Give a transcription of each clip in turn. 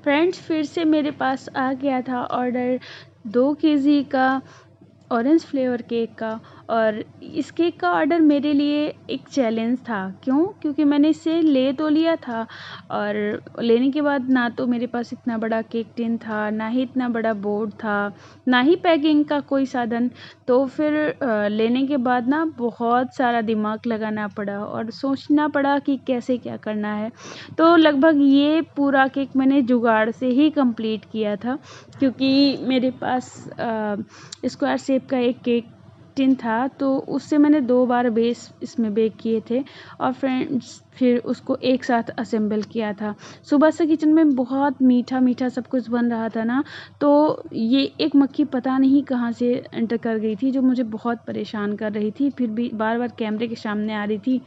Friends, फिर से मेरे पास आ गया था ऑर्डर 2 केजी का ऑरेंज फ्लेवर केक का। और इस केक का ऑर्डर मेरे लिए एक चैलेंज था। क्यों? क्योंकि मैंने इसे ले तो लिया था, और लेने के बाद ना तो मेरे पास इतना बड़ा केक टिन था, ना ही इतना बड़ा बोर्ड था, ना ही पैकिंग का कोई साधन। तो फिर लेने के बाद ना बहुत सारा दिमाग लगाना पड़ा और सोचना पड़ा कि कैसे क्या करना है। तो लगभग ये पूरा केक मैंने जुगाड़ से ही कंप्लीट किया था, क्योंकि मेरे पास स्क्वायर शेप का एक केक टिन था, तो उससे मैंने 2 बार बेस इसमें बेक किए थे और फ्रेंड्स फिर उसको एक साथ असेंबल किया था। सुबह से किचन में बहुत मीठा मीठा सब कुछ बन रहा था ना, तो ये एक मक्खी पता नहीं कहाँ से एंटर कर गई थी, जो मुझे बहुत परेशान कर रही थी। फिर भी बार बार कैमरे के सामने आ रही थी,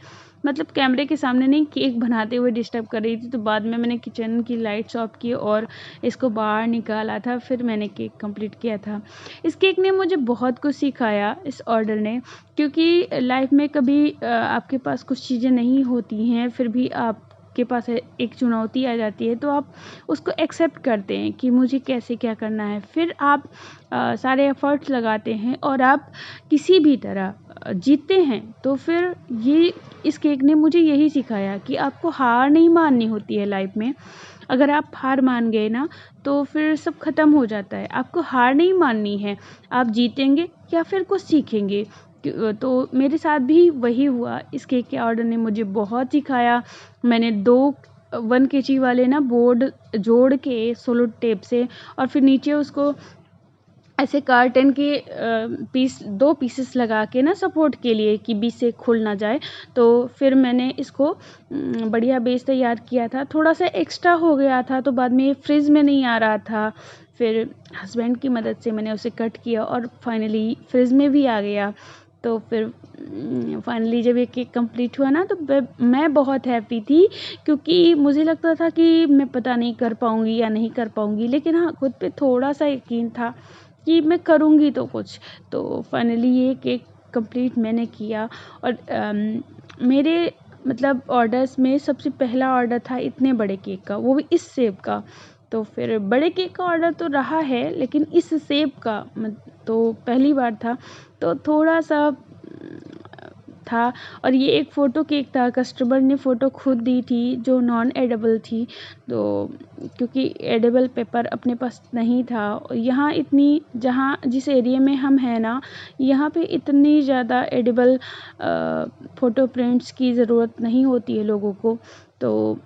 मतलब कैमरे के सामने नहीं, केक बनाते हुए डिस्टर्ब कर रही थी। तो बाद में मैंने किचन की लाइट्स ऑफ की और इसको बाहर निकाला था, फिर मैंने केक कंप्लीट किया था। इस केक ने मुझे बहुत कुछ सिखाया, इस ऑर्डर ने, क्योंकि लाइफ में कभी आपके पास कुछ चीज़ें नहीं होती हैं, फिर भी आपके पास एक चुनौती आ जाती है, तो आप उसको एक्सेप्ट करते हैं कि मुझे कैसे क्या करना है। फिर आप सारे एफर्ट्स लगाते हैं और आप किसी भी तरह जीतते हैं। तो फिर ये इस केक ने मुझे यही सिखाया कि आपको हार नहीं माननी होती है लाइफ में। अगर आप हार मान गए ना, तो फिर सब ख़त्म हो जाता है। आपको हार नहीं माननी है, आप जीतेंगे या फिर कुछ सीखेंगे। तो मेरे साथ भी वही हुआ। इस केक के ऑर्डर ने मुझे बहुत सिखाया। मैंने 1 केजी वाले ना बोर्ड जोड़ के सोलो टेप से, और फिर नीचे उसको ऐसे कार्टन के 2 पीसेस लगा के ना सपोर्ट के लिए, कि बीच से खुल ना जाए। तो फिर मैंने इसको बढ़िया बेस तैयार किया था। थोड़ा सा एक्स्ट्रा हो गया था, तो बाद में फ्रिज में नहीं आ रहा था। फिर हस्बैंड की मदद से मैंने उसे कट किया और फाइनली फ्रिज में भी आ गया। तो फिर फाइनली जब ये केक कंप्लीट हुआ ना, तो मैं बहुत हैप्पी थी, क्योंकि मुझे लगता था कि मैं पता नहीं कर पाऊँगी या नहीं कर पाऊँगी, लेकिन हाँ, खुद पे थोड़ा सा यकीन था कि मैं करूँगी तो कुछ। तो फाइनली ये केक कंप्लीट मैंने किया। और मेरे मतलब ऑर्डर्स में सबसे पहला ऑर्डर था इतने बड़े केक का, वो भी इस शेप का। तो फिर बड़े केक का ऑर्डर तो रहा है, लेकिन इस शेप का तो पहली बार था, तो थोड़ा सा था। और ये एक फ़ोटो केक था, कस्टमर ने फ़ोटो खुद दी थी, जो नॉन एडिबल थी। तो क्योंकि एडिबल पेपर अपने पास नहीं था यहाँ, इतनी जहाँ जिस एरिया में हम हैं ना, यहाँ पे इतनी ज़्यादा एडिबल फ़ोटो प्रिंट्स की ज़रूरत नहीं होती है लोगों को, तो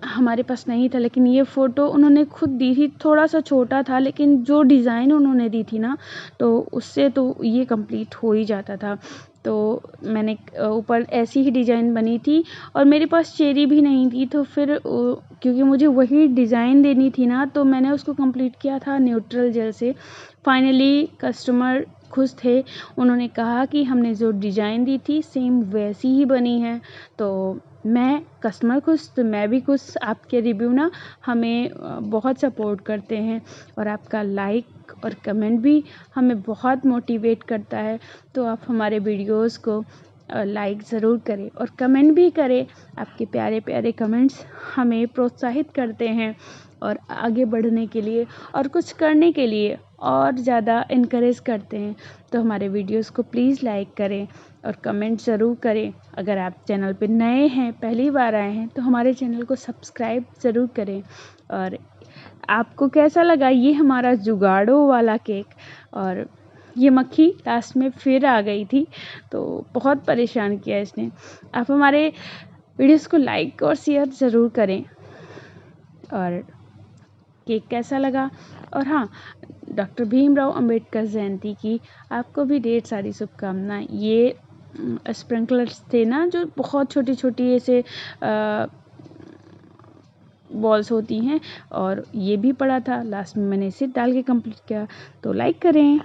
हमारे पास नहीं था। लेकिन ये फ़ोटो उन्होंने खुद दी थी। थोड़ा सा छोटा था, लेकिन जो डिज़ाइन उन्होंने दी थी ना, तो उससे तो ये कंप्लीट हो ही जाता था। तो मैंने ऊपर ऐसी ही डिज़ाइन बनी थी, और मेरे पास चेरी भी नहीं थी। तो फिर क्योंकि मुझे वही डिज़ाइन देनी थी ना, तो मैंने उसको कंप्लीट किया था न्यूट्रल जेल से। फाइनली कस्टमर खुश थे। उन्होंने कहा कि हमने जो डिज़ाइन दी थी सेम वैसी ही बनी है। तो मैं कस्टमर खुश तो मैं भी खुश। आपके रिव्यू ना हमें बहुत सपोर्ट करते हैं, और आपका लाइक और कमेंट भी हमें बहुत मोटिवेट करता है। तो आप हमारे वीडियोस को लाइक ज़रूर करें और कमेंट भी करें। आपके प्यारे प्यारे कमेंट्स हमें प्रोत्साहित करते हैं, और आगे बढ़ने के लिए और कुछ करने के लिए और ज़्यादा इनकरेज करते हैं। तो हमारे वीडियोस को प्लीज़ लाइक करें और कमेंट ज़रूर करें। अगर आप चैनल पे नए हैं, पहली बार आए हैं, तो हमारे चैनल को सब्सक्राइब ज़रूर करें। और आपको कैसा लगा ये हमारा जुगाड़ो वाला केक? और ये मक्खी लास्ट में फिर आ गई थी, तो बहुत परेशान किया इसने। आप हमारे वीडियोस को लाइक और शेयर ज़रूर करें। और केक कैसा लगा? और हाँ, डॉक्टर भीमराव अंबेडकर जयंती की आपको भी ढेर सारी शुभकामनाएं। ये स्प्रिंकलर्स थे ना, जो बहुत छोटी छोटी ऐसे बॉल्स होती हैं, और ये भी पड़ा था। लास्ट में मैंने इसे डाल के कंप्लीट किया। तो लाइक करें।